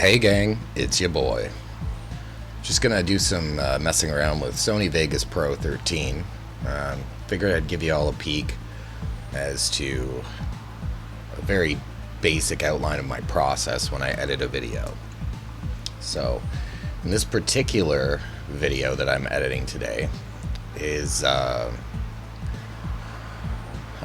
Hey gang, it's your boy. Just gonna do some messing around with Sony Vegas Pro 13. Figured I'd give you all a peek as to a very basic outline of my process when I edit a video. So, in this particular video that I'm editing today is a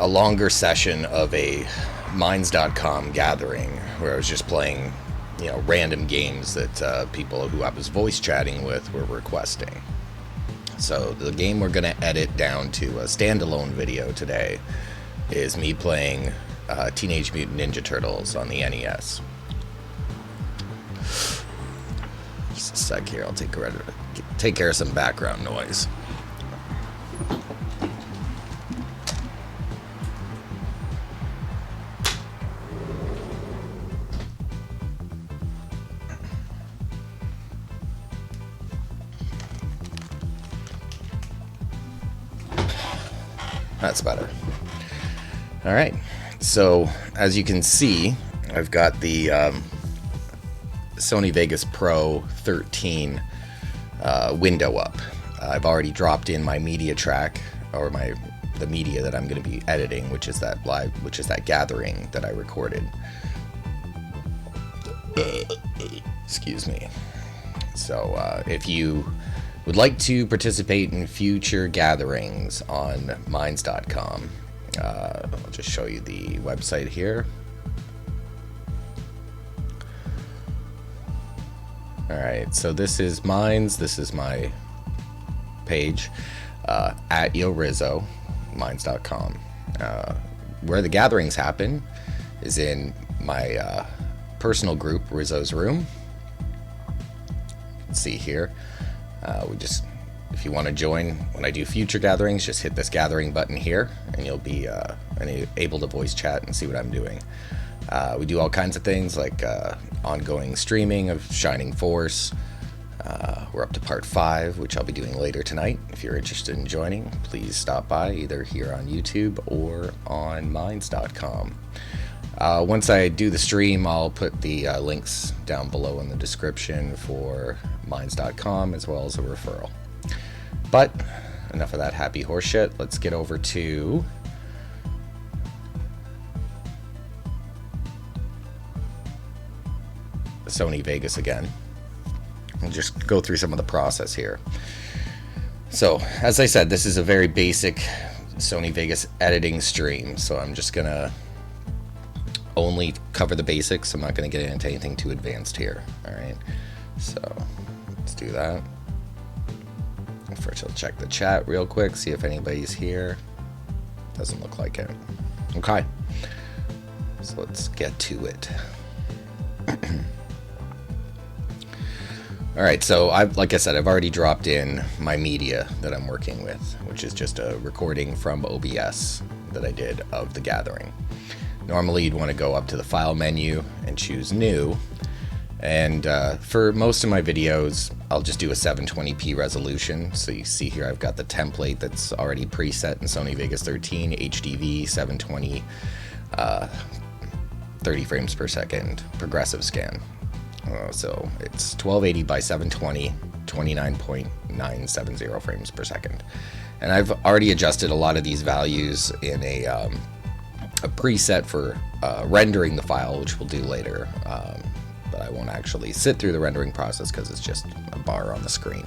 longer session of a Minds.com gathering where I was just playing, random games that people who I was voice chatting with were requesting. So the game we're going to edit down to a standalone video today is me playing Teenage Mutant Ninja Turtles on the NES. Just a sec here, I'll take care of some background noise. That's better. Alright, so as you can see, I've got the Sony Vegas Pro 13 window up. I've already dropped in my media track, or the media that I'm going to be editing, which is that gathering that I recorded. Excuse me. So if you would like to participate in future gatherings on Minds.com, I'll just show you the website here. Alright, so this is Minds, this is my page, at RiZzO, Minds.com. Where the gatherings happen is in my personal group, RiZzo's Room. You can see here. If you want to join when I do future gatherings, just hit this gathering button here and you'll be able to voice chat and see what I'm doing. We do all kinds of things like ongoing streaming of Shining Force. We're up to part 5, which I'll be doing later tonight. If you're interested in joining, please stop by either here on YouTube or on Minds.com. Once I do the stream, I'll put the links down below in the description for Minds.com as well as a referral. But enough of that happy horse shit. Let's get over to Sony Vegas again. I'll just go through some of the process here. So, as I said, this is a very basic Sony Vegas editing stream, so I'm just gonna only cover the basics. I'm not going to get into anything too advanced here. Alright, so let's do that. First I'll check the chat real quick, see if anybody's here. Doesn't look like it. Okay, so let's get to it. Alright, so like I said, I've already dropped in my media that I'm working with, which is just a recording from OBS that I did of the gathering. Normally you'd want to go up to the file menu and choose new, and for most of my videos I'll just do a 720p resolution. So you see here I've got the template that's already preset in Sony Vegas 13, HDV 720 30 frames per second progressive scan. So it's 1280 by 720, 29.970 frames per second. And I've already adjusted a lot of these values in a preset for rendering the file, which we'll do later, but I won't actually sit through the rendering process because it's just a bar on the screen.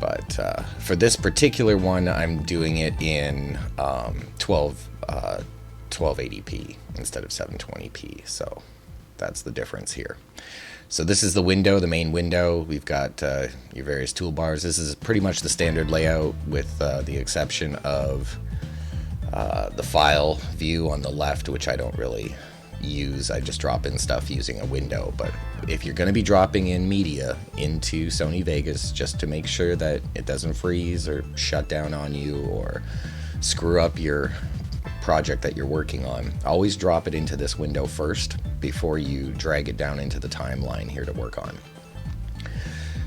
But for this particular one, I'm doing it in 1280p instead of 720p, so that's the difference here. So this is the window, the main window. We've got your various toolbars. This is pretty much the standard layout with the exception of the file view on the left, which I don't really use. I just drop in stuff using a window. But if you're going to be dropping in media into Sony Vegas, just to make sure that it doesn't freeze or shut down on you or screw up your project that you're working on, always drop it into this window first before you drag it down into the timeline here to work on.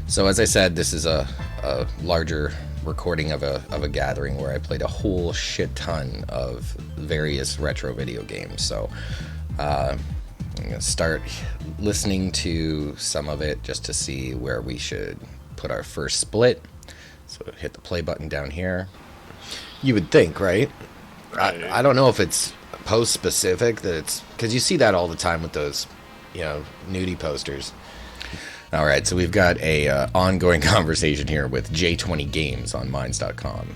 So as I said, this is a larger recording of a gathering where I played a whole shit ton of various retro video games. So I'm going to start listening to some of it just to see where we should put our first split. So hit the play button down here. You would think, right? I don't know if it's post specific, that it's because you see that all the time with those, nudie posters. All right, so we've got a ongoing conversation here with J20 Games on Minds.com,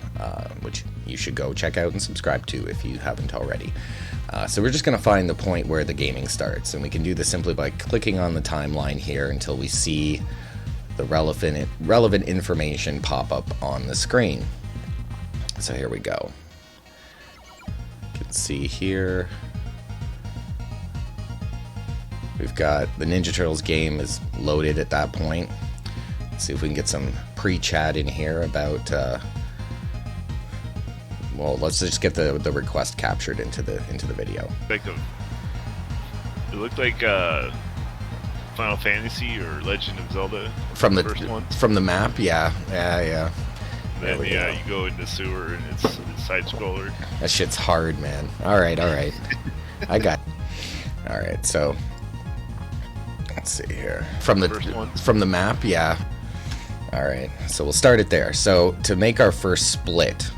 which you should go check out and subscribe to if you haven't already. So we're just going to find the point where the gaming starts, and we can do this simply by clicking on the timeline here until we see the relevant information pop up on the screen. So here we go. You can see here we've got the Ninja Turtles game is loaded at that point. Let's see if we can get some pre-chat in here about well, let's just get the request captured into the video. It looked like Final Fantasy or Legend of Zelda from the first one. From the map, yeah. Then you go in the sewer and it's side scroller. That shit's hard, man. All right. I got it. All right, so let's see here. From the map, yeah. All right, so we'll start it there. So to make our first split,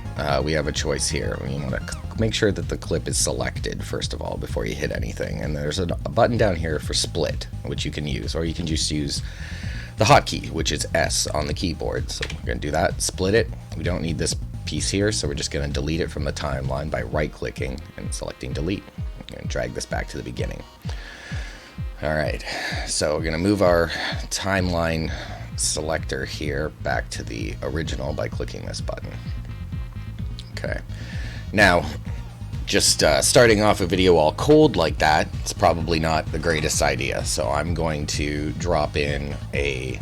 we have a choice here. We want to make sure that the clip is selected first of all before you hit anything. And there's a button down here for split, which you can use, or you can just use the hotkey, which is S on the keyboard. So we're going to do that, split it. We don't need this piece here, so we're just going to delete it from the timeline by right-clicking and selecting delete. I'm going to drag this back to the beginning. All right, so we're going to move our timeline selector here back to the original by clicking this button. Okay, now just starting off a video all cold like that, it's probably not the greatest idea. So I'm going to drop in a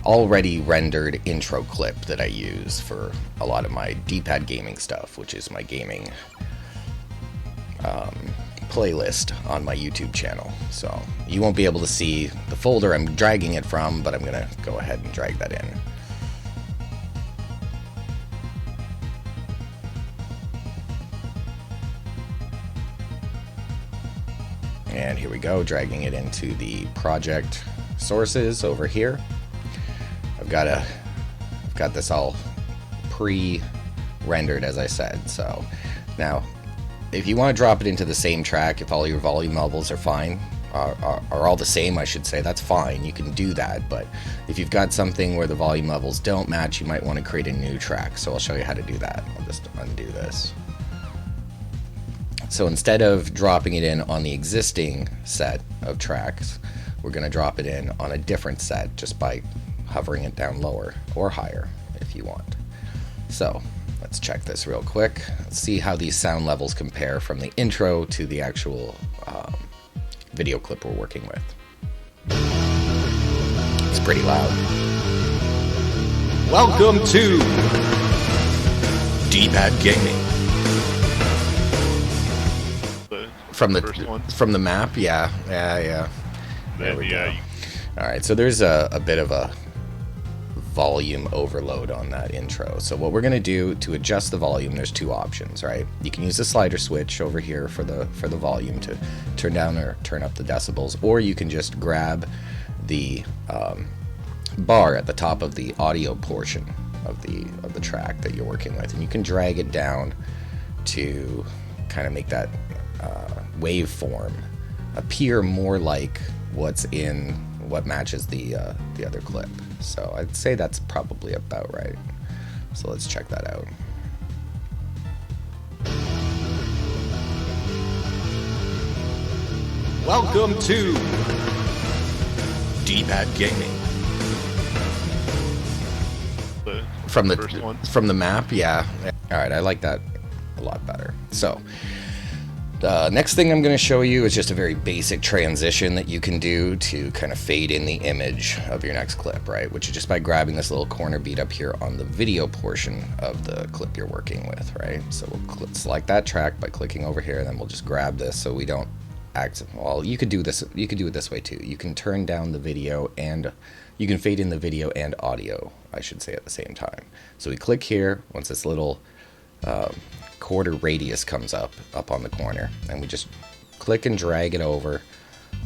already rendered intro clip that I use for a lot of my D-pad gaming stuff, which is my gaming playlist on my YouTube channel. So you won't be able to see the folder I'm dragging it from, but I'm gonna go ahead and drag that in. And here we go, dragging it into the project sources over here. I've got this all pre-rendered, as I said. So now, if you want to drop it into the same track, if all your volume levels are fine, are all the same, I should say, that's fine. You can do that. But if you've got something where the volume levels don't match, you might want to create a new track. So I'll show you how to do that. I'll just undo this. So instead of dropping it in on the existing set of tracks, we're going to drop it in on a different set just by hovering it down lower or higher if you want. So let's check this real quick. Let's see how these sound levels compare from the intro to the actual video clip we're working with. It's pretty loud. Welcome to D-pad Gaming. From the map, yeah. There we go. All right, so there's a bit of a volume overload on that intro. So what we're going to do to adjust the volume, there's two options, right? You can use the slider switch over here for the volume to turn down or turn up the decibels, or you can just grab the bar at the top of the audio portion of the track that you're working with, and you can drag it down to kind of make that waveform appear more like what matches the other clip. So I'd say that's probably about right. So let's check that out. Welcome to D-pad Gaming. From the map, yeah. All right, I like that a lot better. So the next thing I'm going to show you is just a very basic transition that you can do to kind of fade in the image of your next clip, right? Which is just by grabbing this little corner beat up here on the video portion of the clip you're working with, right? So we'll select that track by clicking over here, and then we'll just grab this so we don't well, you could do this. You could do it this way too. You can turn down the video and you can fade in the video and audio, I should say, at the same time. So we click here once this little quarter radius comes up on the corner, and we just click and drag it over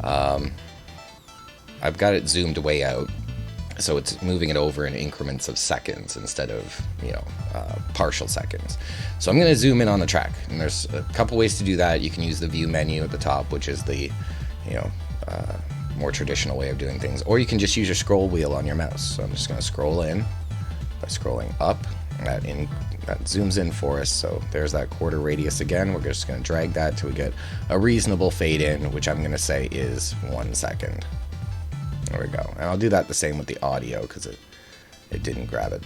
I've got it zoomed way out, so it's moving it over in increments of seconds instead of, partial seconds. So I'm going to zoom in on the track, and there's a couple ways to do that. You can use the view menu at the top, which is the, more traditional way of doing things, or you can just use your scroll wheel on your mouse. So I'm just going to scroll in by scrolling up. That zooms in for us. So there's that quarter radius again. We're just going to drag that till we get a reasonable fade in, which I'm going to say is 1 second. There we go. And I'll do that the same with the audio because it didn't grab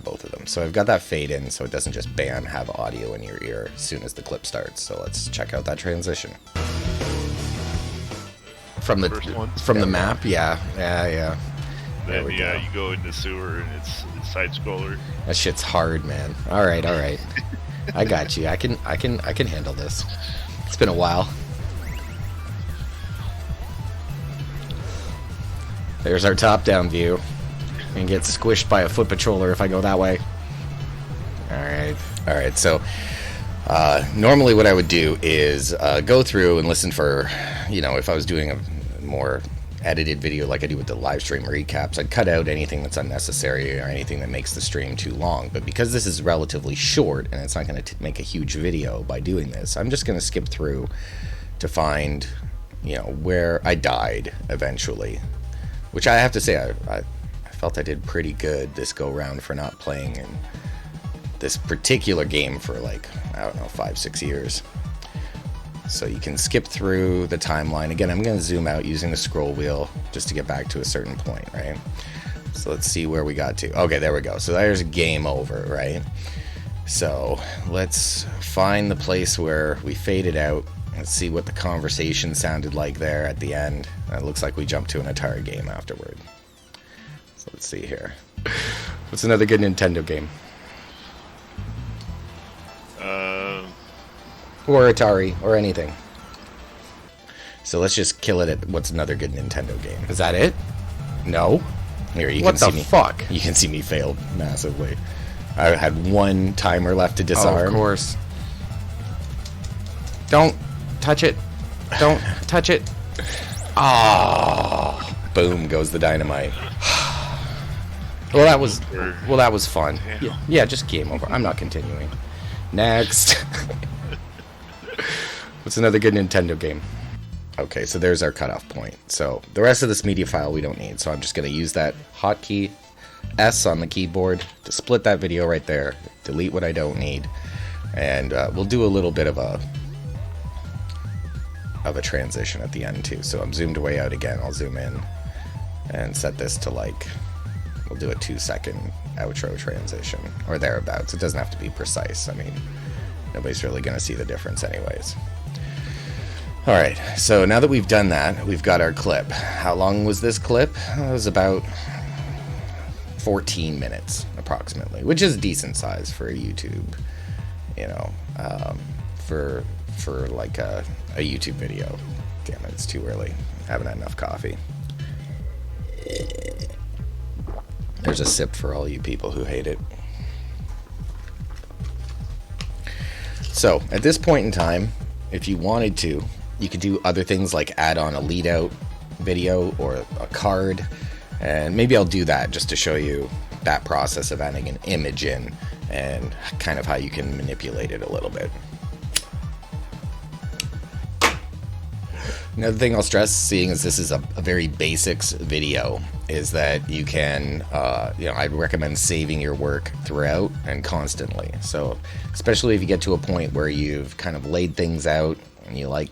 both of them. So I've got that fade in so it doesn't just bam have audio in your ear as soon as the clip starts. So let's check out that transition. From the map, yeah. Then you go in the sewer and it's side scroller. That shit's hard, man. All right. I got you. I can handle this. It's been a while. There's our top-down view. And get squished by a foot patroller if I go that way. All right. So normally what I would do is go through and listen for, if I was doing a more edited video like I do with the live stream recaps, I'd cut out anything that's unnecessary or anything that makes the stream too long. But because this is relatively short and it's not going to make a huge video by doing this, I'm just going to skip through to find, where I died eventually. Which I have to say, I felt I did pretty good this go round for not playing in this particular game for 5-6 years. So you can skip through the timeline. Again, I'm going to zoom out using the scroll wheel just to get back to a certain point, right? So let's see where we got to. Okay, there we go. So there's game over, right? So let's find the place where we faded out. Let's see what the conversation sounded like there at the end. It looks like we jumped to an entire game afterward. So let's see here. What's another good Nintendo game? Or Atari, or anything. So let's just kill it at what's another good Nintendo game. Is that it? No? Here, you can see me. What the fuck? You can see me failed massively. I had one timer left to disarm. Oh, of course. Don't touch it. Don't touch it. Oh, boom goes the dynamite. Well, that was fun. Yeah, just game over. I'm not continuing. Next. What's another good Nintendo game? Okay, so there's our cutoff point. So the rest of this media file we don't need. So I'm just going to use that hotkey S on the keyboard to split that video right there. Delete what I don't need. And we'll do a little bit of a transition at the end too. So I'm zoomed way out again. I'll zoom in and set this to we'll do a 2-second outro transition or thereabouts. It doesn't have to be precise. I mean, nobody's really going to see the difference anyways. All right, so now that we've done that, we've got our clip. How long was this clip? It was about 14 minutes approximately, which is decent size for a YouTube, for like a YouTube video. Damn it, it's too early. I haven't had enough coffee. There's a sip for all you people who hate it. So, at this point in time, if you wanted to, you could do other things like add on a lead out video or a card, and maybe I'll do that just to show you that process of adding an image in and kind of how you can manipulate it a little bit. Another thing I'll stress, seeing as this is a very basics video, is that you can, I'd recommend saving your work throughout and constantly. So, especially if you get to a point where you've kind of laid things out and you like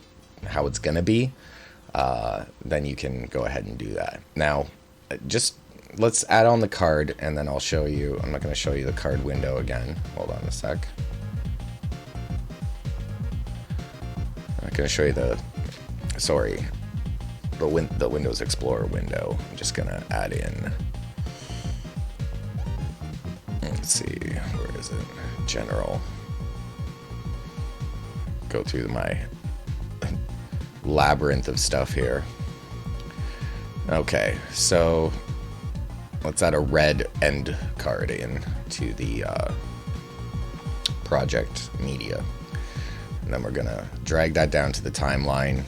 how it's going to be, then you can go ahead and do that. Now, just let's add on the card and then I'll show you. I'm not going to show you the card window again. Hold on a sec. I'm not going to show you the Windows Explorer window. I'm just gonna add in, let's see, where is it? General. Go through my labyrinth of stuff here. Okay, so let's add a red end card in to the project media. And then we're gonna drag that down to the timeline.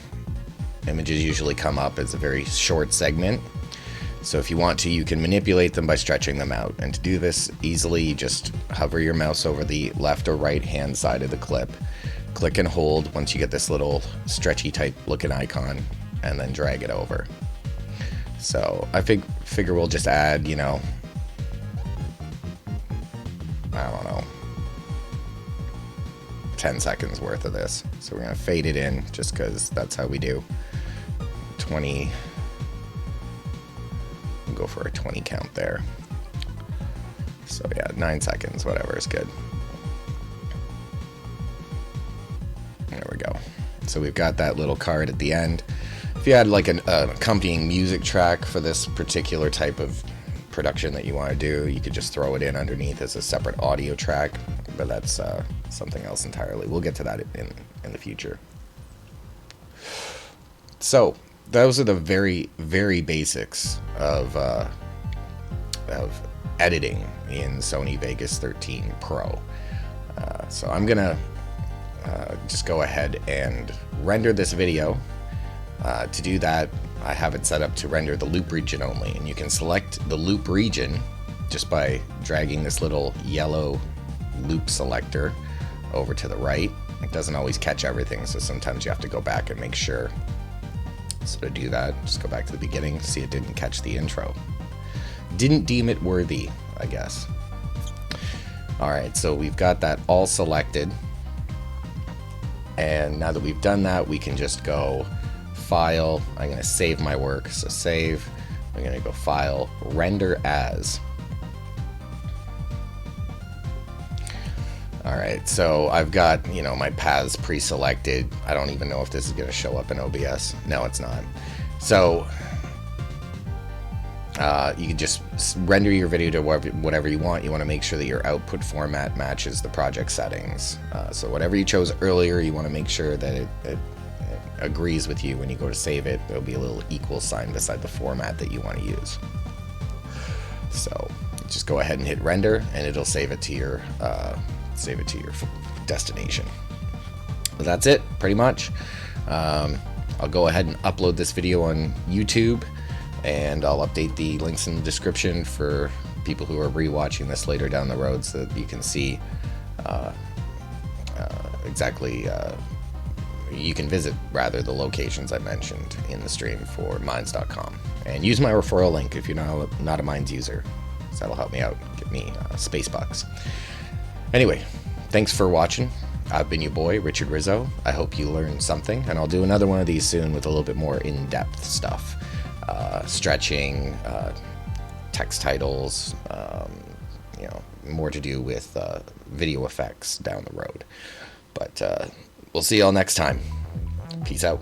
Images usually come up as a very short segment. So if you want to, you can manipulate them by stretching them out. And to do this easily, you just hover your mouse over the left or right hand side of the clip. Click and hold once you get this little stretchy type looking icon, and then drag it over. So I figure we'll just add, you know, I don't know, 10 seconds worth of this. So we're gonna fade it in just because that's how we do. 20, we'll go for a 20 count there. So yeah, 9 seconds, whatever is good. There we go. So we've got that little card at the end. If you had like an accompanying music track for this particular type of production that you want to do, you could just throw it in underneath as a separate audio track, but that's something else entirely. We'll get to that in the future. So those are the very, very basics of editing in Sony Vegas 13 Pro. So I'm gonna just go ahead and render this video. To do that, I have it set up to render the loop region only, and you can select the loop region just by dragging this little yellow loop selector over to the right. It doesn't always catch everything, so sometimes you have to go back and make sure. So to do that, just go back to the beginning, see it didn't catch the intro. Didn't deem it worthy, I guess. Alright, so we've got that all selected. And now that we've done that, we can just go File. I'm going to save my work. So save. I'm going to go File, Render As. Alright, so I've got, you know, my paths pre-selected. I don't even know if this is going to show up in OBS. No, it's not. So you can just render your video to whatever you want. You want to make sure that your output format matches the project settings. So whatever you chose earlier, you want to make sure that it agrees with you when you go to save it. There'll be a little equal sign beside the format that you want to use. So just go ahead and hit render, and it'll save it to your destination. But that's it, pretty much. I'll go ahead and upload this video on YouTube, and I'll update the links in the description for people who are rewatching this later down the road, so that you can see exactly. You can visit, rather, the locations I mentioned in the stream for Minds.com. And use my referral link if you're not a Minds user. So that'll help me out, get me space bucks. Anyway, thanks for watching. I've been your boy, Richard RiZzO. I hope you learned something, and I'll do another one of these soon with a little bit more in-depth stuff. Stretching, text titles, you know, more to do with video effects down the road. But we'll see y'all next time. Peace out.